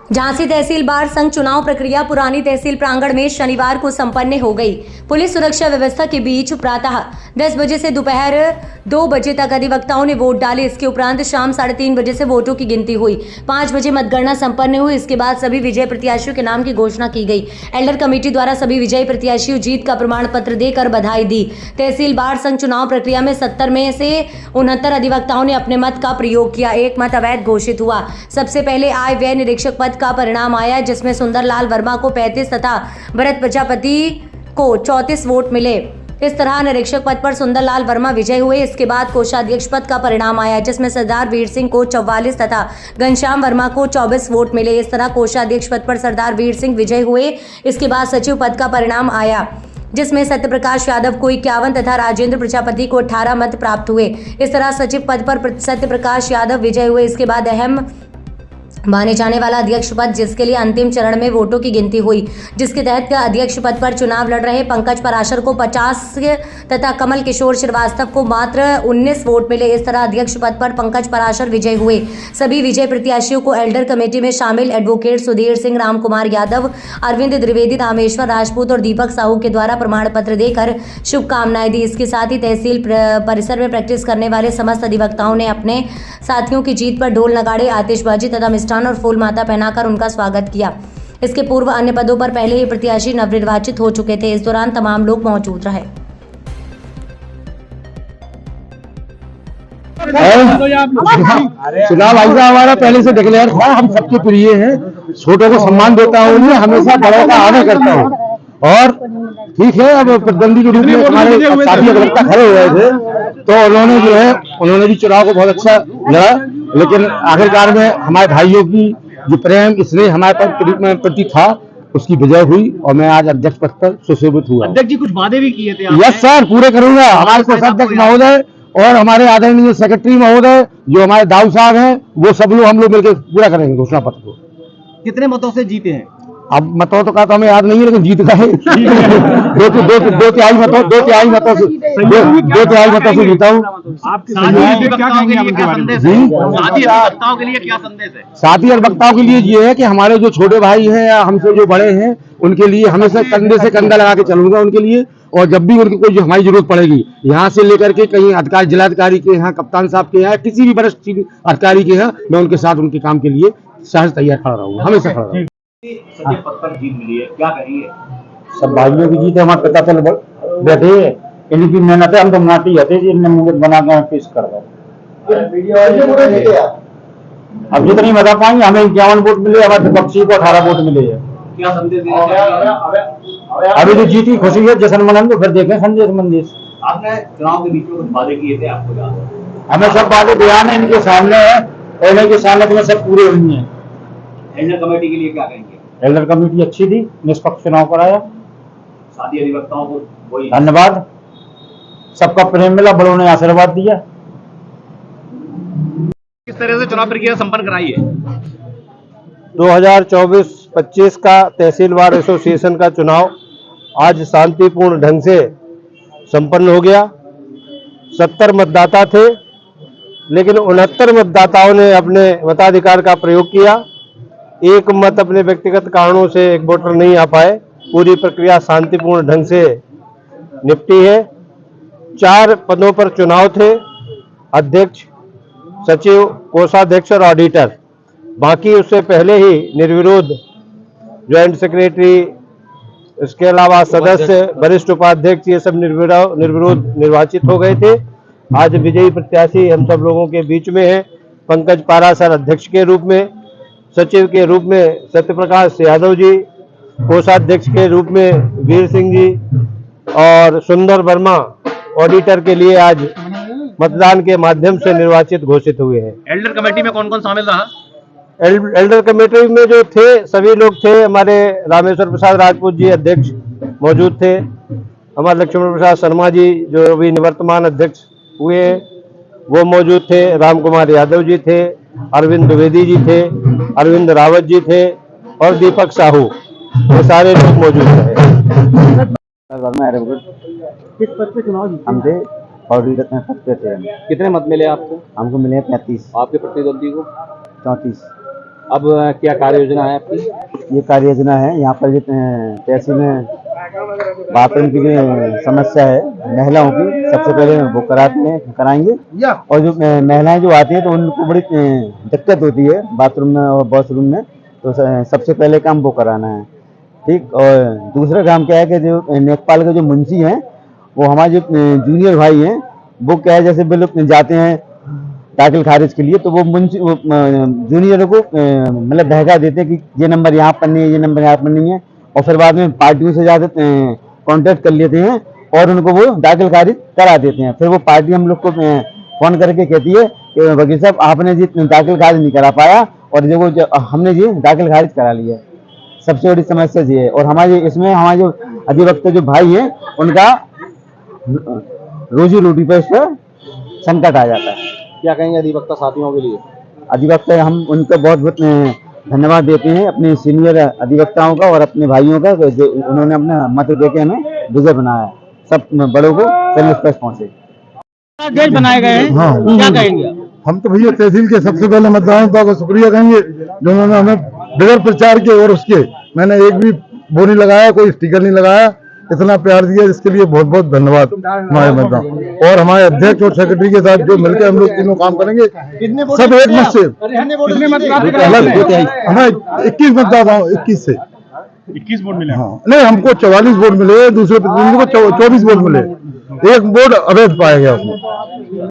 झांसी तहसील बार संघ चुनाव प्रक्रिया पुरानी तहसील प्रांगण में शनिवार को संपन्न हो गई। पुलिस सुरक्षा व्यवस्था के बीच प्रातः 10 बजे से दोपहर 2 बजे तक अधिवक्ताओं ने वोट डाले। इसके उपरांत शाम 3:30 बजे से वोटों की गिनती हुई। 5 बजे मतगणना संपन्न हुई। इसके बाद सभी विजयी प्रत्याशियों के नाम की घोषणा की गई। एल्डर कमेटी द्वारा सभी विजयी प्रत्याशियों जीत का प्रमाण पत्र देकर बधाई दी। तहसील बार संघ चुनाव प्रक्रिया में 70 में से 69 अधिवक्ताओं ने अपने मत का प्रयोग किया। एक मत अवैध घोषित हुआ। सबसे पहले आय व्यय निरीक्षक पद का परिणाम आया, जिसमें सुंदरलाल वर्मा को 35 तथा भरत प्रजापति को 34 वोट मिले। इस तरह निरीक्षक पद पर सुंदरलाल वर्मा विजय हुए। इसके बाद कोषाध्यक्ष पद का परिणाम आया, जिसमें सरदार वीर सिंह को 44 तथा घनश्याम वर्मा को 24 वोट मिले। इस तरह कोषाध्यक्ष पद पर सरदार वीर सिंह विजय हुए। इसके बाद सचिव पद का परिणाम आया, जिसमें सत्यप्रकाश यादव को 51 तथा राजेंद्र प्रजापति को 18 मत प्राप्त हुए। इस तरह सचिव पद पर सत्यप्रकाश यादव विजय हुए। इसके बाद अहम माने जाने वाला अध्यक्ष पद, जिसके लिए अंतिम चरण में वोटों की गिनती हुई, जिसके तहत अध्यक्ष पद पर चुनाव लड़ रहे पंकज पराशर को 50 तथा कमल किशोर श्रीवास्तव को मात्र 19 वोट मिले। इस तरह अध्यक्ष पद पर पंकज पराशर विजय हुए। सभी विजय प्रत्याशियों को एल्डर कमेटी में शामिल एडवोकेट सुधीर सिंह, राम कुमार यादव, अरविंद द्विवेदी, रामेश्वर राजपूत और दीपक साहू के द्वारा प्रमाण पत्र देकर शुभकामनाएं दी। इसके साथ ही तहसील परिसर में प्रैक्टिस करने वाले समस्त अधिवक्ताओं ने अपने साथियों की जीत पर ढोल नगाड़े, आतिशबाजी तथा मिष्ठान और फूल माता पहनाकर उनका स्वागत किया। इसके पूर्व अन्य पदों पर पहले ही प्रत्याशी नवनिर्वाचित हो चुके थे। इस दौरान तमाम लोग मौजूद रहे। चुनाव आयोग हमारा पहले से डिक्लेयर था। हम सबके प्रिय हैं, छोटों को सम्मान देता हूँ, हमेशा बड़ों का आदर करता हूँ। और ठीक है, अब प्रतिद्वंदी के रूप में हमारे साथी अधिवक्ता खड़े हुए थे, तो उन्होंने जो है उन्होंने भी चुनाव को बहुत अच्छा लड़ा, लेकिन आखिरकार में हमारे भाइयों की जो प्रेम स्नेह हमारे प्रति था, उसकी विजय हुई और मैं आज अध्यक्ष पद पर सुशोभित हुआ। अध्यक्ष जी कुछ वादे भी किए थे आपने? यस सर, पूरे करूंगा। हमारे कोषाध्यक्ष महोदय और हमारे आदरणीय सेक्रेटरी महोदय जो हमारे दाऊ साहब हैं, वो सब लोग हम लोग मिलकर पूरा करेंगे घोषणा पत्र को। कितने मतों से जीते हैं? अब मतों तो का तो हमें याद नहीं है, लेकिन जीत गए। दो तिहाई मतों से जीता हूँ। साथी अधिवक्ताओं के लिए ये है कि हमारे जो छोटे भाई हैं या हमसे जो बड़े हैं, उनके लिए हमेशा कंधे से कंधा लगा के चलूंगा उनके लिए। और जब भी उनकी कोई जो हमारी जरूरत पड़ेगी, यहाँ से लेकर के कहीं अधिकारी, जिलाधिकारी के यहाँ, कप्तान साहब के यहाँ, किसी भी वरिष्ठ अधिकारी के यहाँ, मैं उनके साथ उनके काम के लिए सहज तैयार खड़ा रहूंगा, हमेशा खड़ा रहूंगा। सचिव पद पर जीत मिली है, क्या कहेंगे? सब भाइयों की जीत है। हमारे पिता चल बैठे, इनकी मेहनत है, हम तो नाटी हते जी, इनने मुझे बना के पेश कर दो। अब जितनी बता पाएंगे, हमें 51 वोट मिले, हमारे बख्शी को 18 वोट मिले हैं। क्या संदेश देना चाहेंगे? अभी तो जीती खुशी है, जश्न मनाएंगे, फिर देखें संदेश। आपने चुनाव के बीच में कुछ वादे किए थे, आपको याद है? हमें सब वादे बयान है, इनके सामने है और इनके सामने तुम्हें सब पूरे हुई है। एल्डर कमेटी के लिए क्या कहेंगे? एल्डर कमेटी अच्छी थी, निष्पक्ष चुनाव कराया। साथी अधिवक्ताओं को वही धन्यवाद, सबका प्रेम मिला, बड़ों ने आशीर्वाद दिया। किस तरह से चुनाव प्रक्रिया संपन्न कराई है? 2024-25 का तहसील बार एसोसिएशन का चुनाव आज शांतिपूर्ण ढंग से संपन्न हो गया। 70 मतदाता थे, लेकिन 69 मतदाताओं ने अपने मताधिकार का प्रयोग किया। एक मत अपने व्यक्तिगत कारणों से एक वोटर नहीं आ पाए। पूरी प्रक्रिया शांतिपूर्ण ढंग से निपटी है। 4 पदों पर चुनाव थे, अध्यक्ष, सचिव, कोषाध्यक्ष और ऑडिटर। बाकी उससे पहले ही निर्विरोध ज्वाइंट सेक्रेटरी, इसके अलावा सदस्य, वरिष्ठ उपाध्यक्ष, ये सब निर्विरोध निर्वाचित हो गए थे। आज विजयी प्रत्याशी हम सब लोगों के बीच में है। पंकज पाराशर अध्यक्ष के रूप में, सचिव के रूप में सत्यप्रकाश यादव जी, कोषाध्यक्ष के रूप में वीर सिंह जी और सुंदर वर्मा ऑडिटर के लिए आज मतदान के माध्यम से निर्वाचित घोषित हुए हैं। एल्डर कमेटी में कौन कौन शामिल रहा? एल्डर कमेटी में जो थे सभी लोग थे। हमारे रामेश्वर प्रसाद राजपूत जी अध्यक्ष मौजूद थे। हमारे लक्ष्मण प्रसाद शर्मा जी जो अभी निवर्तमान अध्यक्ष हुए वो मौजूद थे। राम कुमार यादव जी थे, अरविंद द्विवेदी जी थे, अरविंद रावत जी थे और दीपक साहू, ये सारे लोग मौजूद रहे। किस पद पे चुनाव जीते? हम थे ऑडिटर में पद पे थे। कितने मत मिले आपको? हमको मिले 35। आपके प्रतिद्वंदी को? 34। अब क्या कार्य योजना है आपकी? ये कार्य योजना है यहाँ पर जो तहसील में बाथरूम की जो समस्या है महिलाओं की, सबसे पहले वो कराएंगे। और जो महिलाएं जो आती हैं तो उनको बड़ी दिक्कत होती है बाथरूम में और वॉशरूम में, तो सबसे पहले काम वो कराना है। ठीक। और दूसरा काम क्या है कि जो नेपाल के जो मुंशी हैं वो हमारे जो जूनियर भाई हैं वो क्या है, जैसे बिल जाते हैं दाखिल खारिज के लिए तो वो मुंशी जूनियर को मतलब बहका देते हैं कि ये नंबर यहाँ पर नहीं है, ये नंबर यहाँ पर नहीं है, और फिर बाद में पार्टियों से ज़्यादा कांटेक्ट कर लेते हैं और उनको वो दाखिल खारिज करा देते हैं। फिर वो पार्टी हम लोग को फोन करके कहती है कि वकील साहब आपने जी दाखिल खारिज नहीं करा पाया, और जो हमने जी दाखिल खारिज करा लिया। सबसे बड़ी समस्या ये है। और हमारे इसमें हमारे जो अधिवक्ता जो भाई हैं उनका रोजी रोटी पर इस पर संकट आ जाता है। क्या कहेंगे अधिवक्ता साथियों के लिए? अधिवक्ता हम उनको बहुत बहुत धन्यवाद देते हैं, अपने सीनियर अधिवक्ताओं का और अपने भाइयों का, जो उन्होंने अपना मत देके हमें विजय बनाया। सब बड़ों को सर्विस पहुंचे देश बनाए गए हैं। हाँ। क्या कहेंगे? हम तो भैया तहसील के सबसे पहले मतदाता को शुक्रिया कहेंगे जो उन्होंने हमें बगैर प्रचार के और उसके मैंने एक भी वो नहीं लगाया, कोई स्टिकर नहीं लगाया, इतना प्यार दिया, इसके लिए बहुत बहुत धन्यवाद हमारे मतदाता। और हमारे अध्यक्ष और सेक्रेटरी के साथ जो मिलकर हम लोग तीनों काम करेंगे, सब एक मत से हमें 21 मतदाता 21 से 21 वोट मिले। हाँ नहीं, हमको 44 वोट मिले, दूसरे प्रतिनिधि को 24 वोट मिले, एक वोट अवैध पाया गया उसमें।